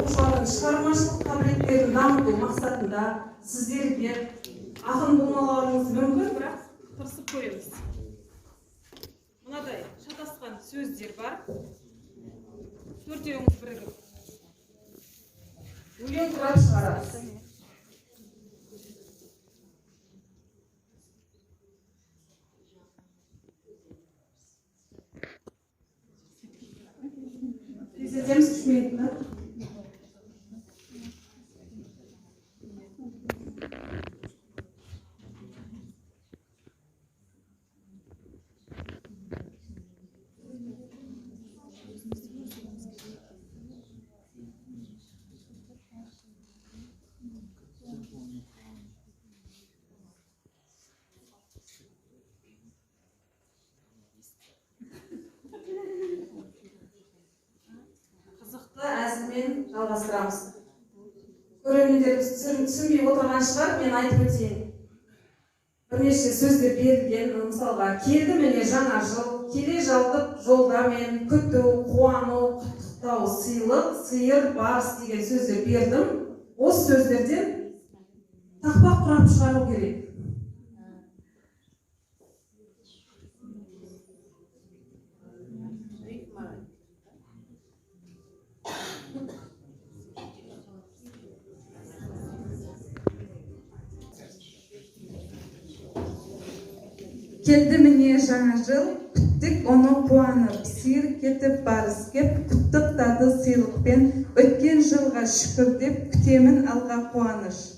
оқушылардың шығармашылық қабілеттерін дамыту мақсатында сіздерге ақын болмауларыңыз мүмкін, бірақ тырысып көреміз. Мынадай шатасқан сөздер бар. Төртеуіңіз бірігіп өлең құрап шығарасыз. Teşekkür 3 minutlar. Әзілмен жалғастырамыз. Көрермендеріміз түсінбей отырған шығар, мен айтып өтейін. Бірнеше сөздер берілген, мысалға, келді міне жаңа жыл, келе жалдық жолда мен, күту, қуану, құттықтау, сыйлық, сиыр, барыс деген сөздер бердім. Осы сөздерден тақпақ құрап шығару керек. Келді міне жаңа жыл, күттік оны қуанып, сиыр кетіп барыс кеп, құттықтады сыйлықпен, өткен жылға шүкір деп күтемін алға қуаныш.